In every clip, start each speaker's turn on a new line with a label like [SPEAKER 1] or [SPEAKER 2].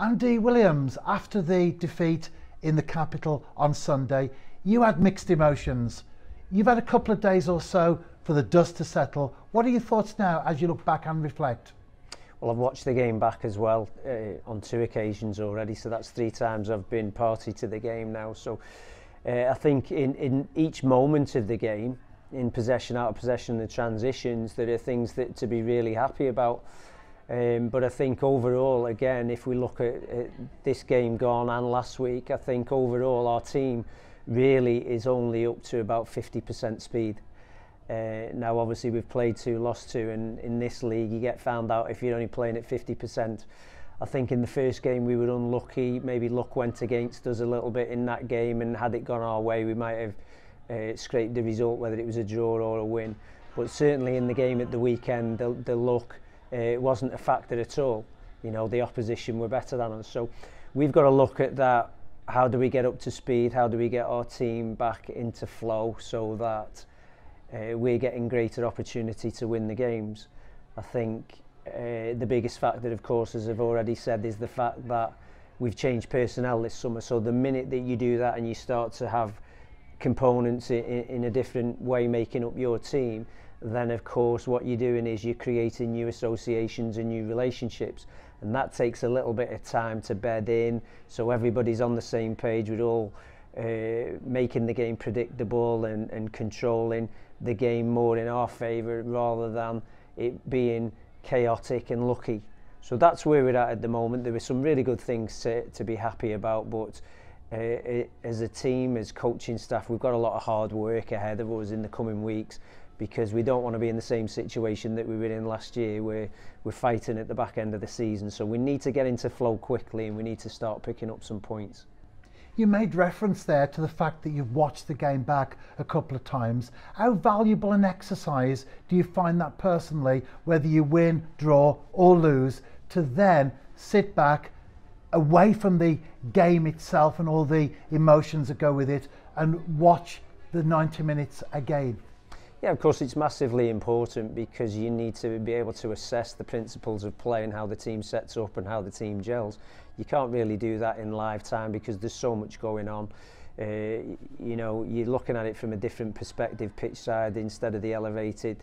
[SPEAKER 1] Andy Williams, after the defeat in the capital on Sunday, you had mixed emotions. You've had a couple of days or so for the dust to settle. What are your thoughts now as you look back and reflect?
[SPEAKER 2] Well, I've watched the game back as well on 2 occasions already, so that's 3 times I've been party to the game now. So I think in each moment of the game, in possession, out of possession, the transitions, there are things that to be really happy about. But I think overall, again, if we look at this game gone and last week, I think overall our team really is only up to about 50% speed. Now obviously we've played 2, lost 2, and in this league you get found out if you're only playing at 50%. I think in the first game we were unlucky, maybe luck went against us a little bit in that game, and had it gone our way we might have scraped the result, whether it was a draw or a win. But certainly in the game at the weekend, the luck wasn't a factor at all. You know, the opposition were better than us. So we've got to look at that. How do we get up to speed? How do we get our team back into flow so that we're getting greater opportunity to win the games? I think the biggest factor, of course, as I've already said, is the fact that we've changed personnel this summer. So the minute that you do that and you start to have components in a different way making up your team, then of course what you're doing is you're creating new associations and new relationships, and that takes a little bit of time to bed in, so everybody's on the same page. We're all making the game predictable and controlling the game more in our favour rather than it being chaotic and lucky. So that's where we're at the moment. There were some really good things to be happy about, but as a team, as coaching staff, we've got a lot of hard work ahead of us in the coming weeks, because we don't want to be in the same situation that we were in last year where we're fighting at the back end of the season. So we need to get into flow quickly, and we need to start picking up some points.
[SPEAKER 1] You made reference there to the fact that you've watched the game back a couple of times. How valuable an exercise do you find that personally, whether you win, draw or lose, to then sit back away from the game itself and all the emotions that go with it and watch the 90 minutes again?
[SPEAKER 2] Yeah, of course it's massively important, because you need to be able to assess the principles of play and how the team sets up and how the team gels. You can't really do that in live time because there's so much going on. You know, you're looking at it from a different perspective, pitch side instead of the elevated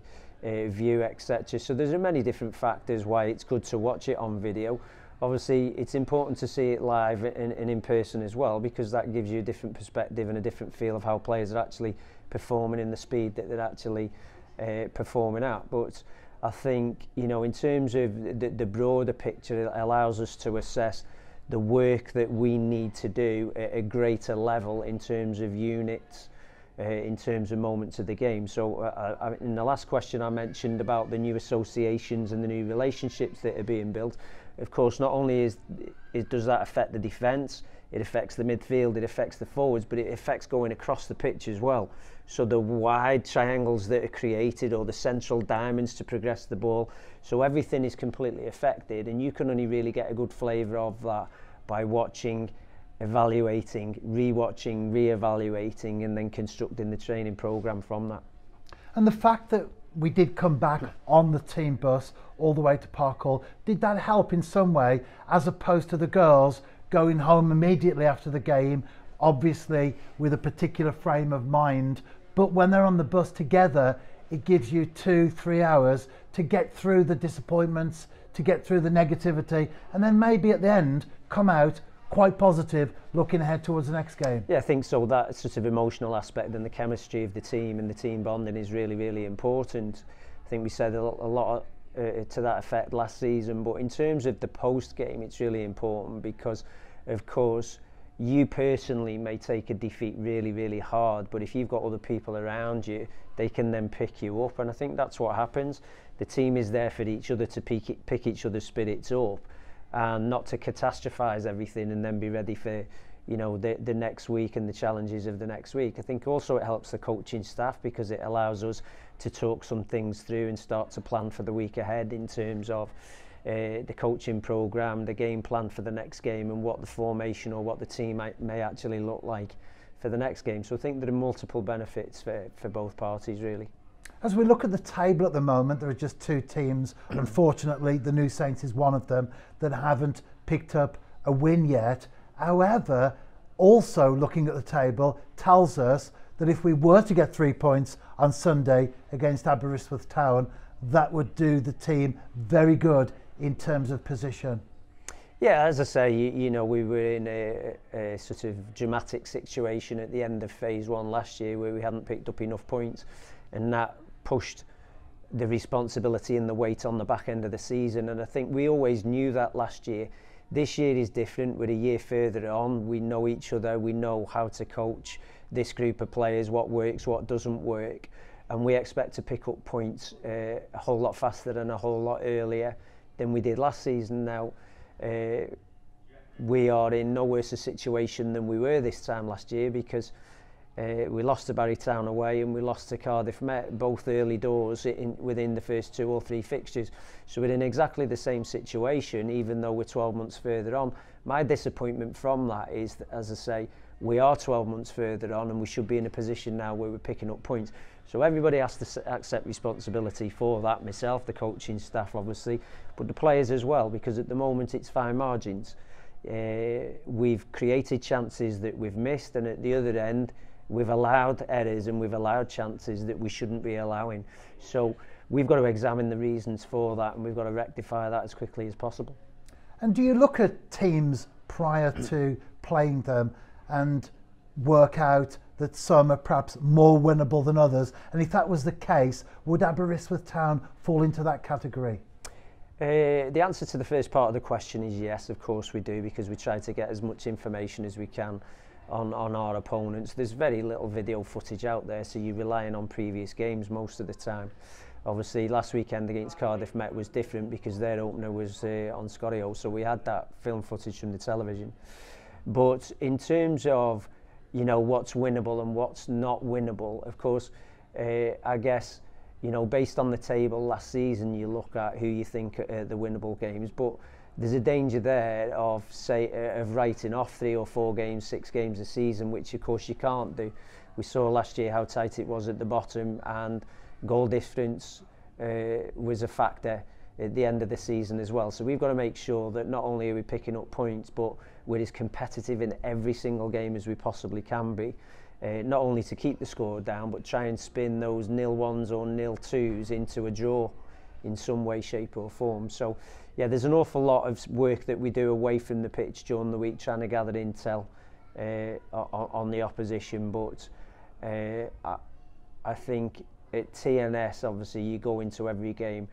[SPEAKER 2] view, etc. So there's many different factors why it's good to watch it on video. Obviously it's important to see it live and in person as well, because that gives you a different perspective and a different feel of how players are actually performing in the speed that they're actually performing at. But I think, you know, in terms of the broader picture, it allows us to assess the work that we need to do at a greater level in terms of units, in terms of moments of the game. So in the last question I mentioned about the new associations and the new relationships that are being built. Of course, not only does that affect the defence, it affects the midfield, it affects the forwards, but it affects going across the pitch as well. So the wide triangles that are created, or the central diamonds to progress the ball, so everything is completely affected, and you can only really get a good flavour of that by watching, evaluating, re-watching, re-evaluating, and then constructing the training programme from that.
[SPEAKER 1] And the fact that we did come back on the team bus all the way to Parkhall, did that help in some way, as opposed to the girls going home immediately after the game, obviously with a particular frame of mind, but when they're on the bus together, it gives you 2-3 hours to get through the disappointments, to get through the negativity, and then maybe at the end come out quite positive, looking ahead towards the next game.
[SPEAKER 2] Yeah, I think so. That sort of emotional aspect and the chemistry of the team and the team bonding is really, really important. I think we said a lot to that effect last season, but in terms of the post game, it's really important, because of course you personally may take a defeat really, really hard, but if you've got other people around you, they can then pick you up, and I think that's what happens. The team is there for each other to pick each other's spirits up, and not to catastrophize everything and then be ready for, you know, the next week and the challenges of the next week. I think also it helps the coaching staff, because it allows us to talk some things through and start to plan for the week ahead in terms of the coaching programme, the game plan for the next game, and what the formation or what the team may actually look like for the next game. So I think there are multiple benefits for both parties, really.
[SPEAKER 1] As we look at the table at the moment, there are just 2 teams, unfortunately the New Saints is one of them, that haven't picked up a win yet. However, also looking at the table tells us that if we were to get 3 points on Sunday against Aberystwyth Town, that would do the team very good in terms of position.
[SPEAKER 2] Yeah, as I say, you know, we were in a sort of dramatic situation at the end of phase one last year where we hadn't picked up enough points, and that pushed the responsibility and the weight on the back end of the season. And I think we always knew that last year. This year is different. We're a year further on. We know each other. We know how to coach this group of players, what works, what doesn't work. And we expect to pick up points a whole lot faster and a whole lot earlier than we did last season. Now, we are in no worse a situation than we were this time last year, because we lost to Barry Town away and we lost to Cardiff Met, both early doors within the first 2 or 3 fixtures. So we're in exactly the same situation, even though we're 12 months further on. My disappointment from that is that, as I say, we are 12 months further on and we should be in a position now where we're picking up points. So everybody has to accept responsibility for that, myself, the coaching staff obviously, but the players as well, because at the moment it's fine margins. We've created chances that we've missed, and at the other end we've allowed errors and we've allowed chances that we shouldn't be allowing. So we've got to examine the reasons for that, and we've got to rectify that as quickly as possible.
[SPEAKER 1] And do you look at teams prior to playing them and work out that some are perhaps more winnable than others? And if that was the case, would Aberystwyth Town fall into that category?
[SPEAKER 2] The answer to the first part of the question is yes, of course we do, because we try to get as much information as we can on our opponents. There's very little video footage out there, so you're relying on previous games most of the time. Obviously last weekend against Cardiff Met was different because their opener was on Scorio, so we had that film footage from the television. But in terms of, you know, what's winnable and what's not winnable, of course, I guess, you know, based on the table last season, you look at who you think are the winnable games, but there's a danger there of writing off 3 or 4 games, 6 games a season, which of course you can't do. We saw last year how tight it was at the bottom, and goal difference was a factor at the end of the season as well. So we've got to make sure that not only are we picking up points, but we're as competitive in every single game as we possibly can be. Not only to keep the score down, but try and spin those 0-1s or 0-2s into a draw in some way, shape or form. So yeah, there's an awful lot of work that we do away from the pitch during the week, trying to gather intel on the opposition. But I think at TNS, obviously, you go into every game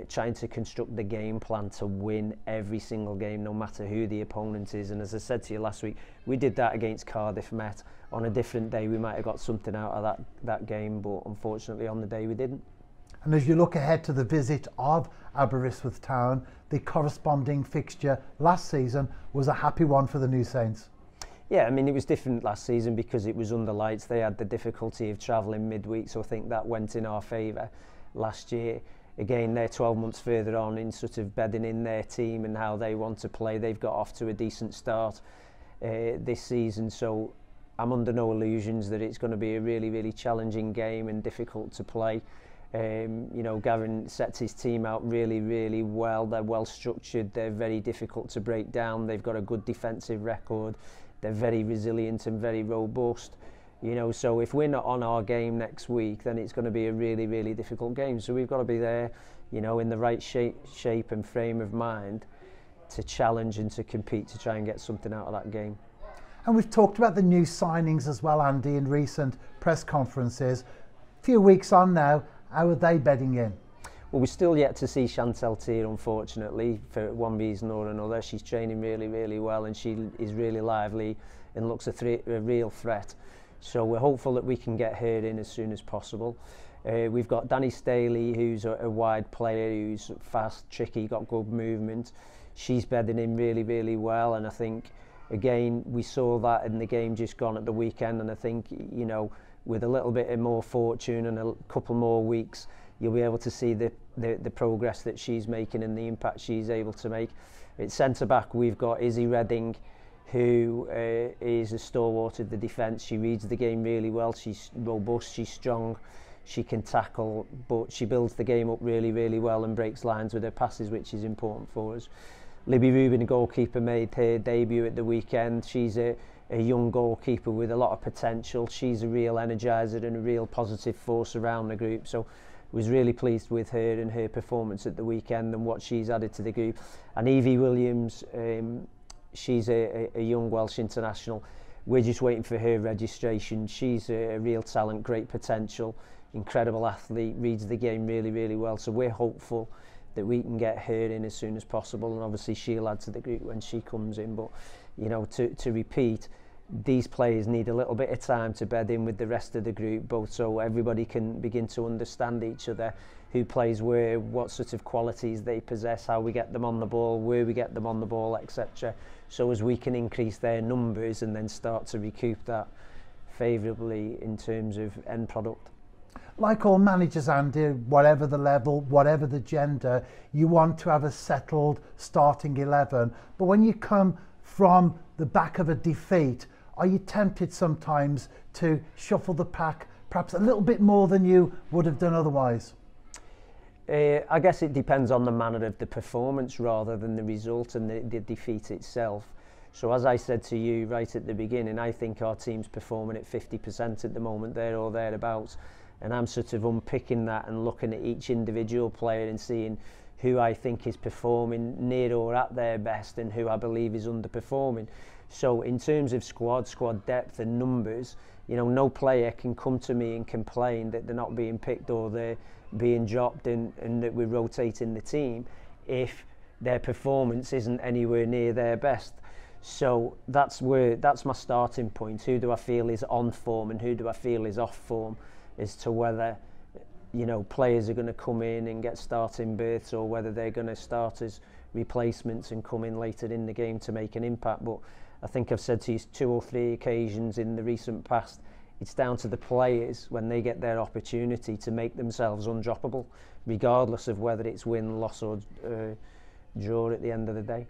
[SPEAKER 2] trying to construct the game plan to win every single game, no matter who the opponent is. And as I said to you last week, we did that against Cardiff Met. On a different day, we might have got something out of that game, but unfortunately on the day we didn't.
[SPEAKER 1] And as you look ahead to the visit of Aberystwyth Town, the corresponding fixture last season was a happy one for the New Saints.
[SPEAKER 2] Yeah, I mean, it was different last season because it was under lights. They had the difficulty of travelling midweek, so I think that went in our favour last year. Again, they're 12 months further on in sort of bedding in their team and how they want to play. They've got off to a decent start this season, so I'm under no illusions that it's going to be a really, really challenging game and difficult to play. You know, Gavin sets his team out really, really well. They're well structured. They're very difficult to break down. They've got a good defensive record. They're very resilient and very robust. You know, so if we're not on our game next week, then it's going to be a really, really difficult game. So we've got to be there, you know, in the right shape and frame of mind to challenge and to compete to try and get something out of that game.
[SPEAKER 1] And we've talked about the new signings as well, Andy, in recent press conferences. A few weeks on now, how are they bedding in?
[SPEAKER 2] Well, we're still yet to see Chantel Tier, unfortunately, for one reason or another. She's training really, really well, and she is really lively and looks a real threat. So we're hopeful that we can get her in as soon as possible. We've got Danny Staley, who's a wide player, who's fast, tricky, got good movement. She's bedding in really, really well, and I think, again, we saw that in the game just gone at the weekend, and I think, you know, with a little bit of more fortune and a couple more weeks, you'll be able to see the progress that she's making and the impact she's able to make. At centre-back, we've got Izzy Redding, who is a stalwart of the defence. She reads the game really well. She's robust, she's strong, she can tackle, but she builds the game up really, really well and breaks lines with her passes, which is important for us. Libby Rubin, the goalkeeper, made her debut at the weekend. She's a young goalkeeper with a lot of potential. She's a real energiser and a real positive force around the group. So was really pleased with her and her performance at the weekend and what she's added to the group. And Evie Williams, she's a young Welsh international. We're just waiting for her registration. She's a real talent, great potential, incredible athlete, reads the game really, really well. So we're hopeful that we can get her in as soon as possible, and obviously she'll add to the group when she comes in. But you know, to repeat, these players need a little bit of time to bed in with the rest of the group, both so everybody can begin to understand each other, who plays where, what sort of qualities they possess, how we get them on the ball, where we get them on the ball, etc. So as we can increase their numbers and then start to recoup that favourably in terms of end product.
[SPEAKER 1] Like all managers, Andy, whatever the level, whatever the gender, you want to have a settled starting 11. But when you come from the back of a defeat, are you tempted sometimes to shuffle the pack perhaps a little bit more than you would have done otherwise?
[SPEAKER 2] I guess it depends on the manner of the performance rather than the result and the defeat itself. So as I said to you right at the beginning, I think our team's performing at 50% at the moment, there or thereabouts. And I'm sort of unpicking that and looking at each individual player and seeing who I think is performing near or at their best and who I believe is underperforming. So in terms of squad depth and numbers, you know, no player can come to me and complain that they're not being picked or they're being dropped and that we're rotating the team if their performance isn't anywhere near their best. So that's my starting point. Who do I feel is on form and who do I feel is off form, as to whether, you know, players are going to come in and get starting berths or whether they're going to start as replacements and come in later in the game to make an impact. But I think I've said to you 2 or 3 occasions in the recent past, it's down to the players when they get their opportunity to make themselves undroppable, regardless of whether it's win, loss or draw at the end of the day.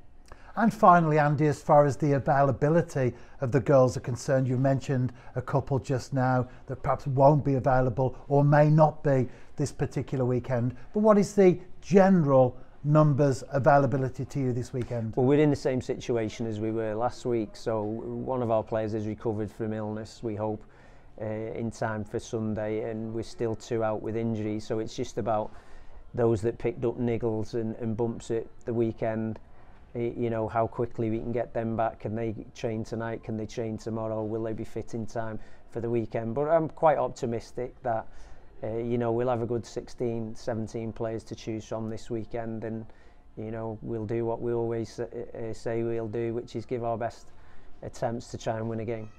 [SPEAKER 1] And finally, Andy, as far as the availability of the girls are concerned, you mentioned a couple just now that perhaps won't be available or may not be this particular weekend. But what is the general numbers availability to you this weekend?
[SPEAKER 2] Well, we're in the same situation as we were last week. So one of our players has recovered from illness, we hope, in time for Sunday, and we're still 2 out with injuries. So it's just about those that picked up niggles and bumps at the weekend. You know, how quickly we can get them back. Can they train tonight? Can they train tomorrow? Will they be fit in time for the weekend? But I'm quite optimistic that you know, we'll have a good 16, 17 players to choose from this weekend, and you know, we'll do what we always say we'll do, which is give our best attempts to try and win a game.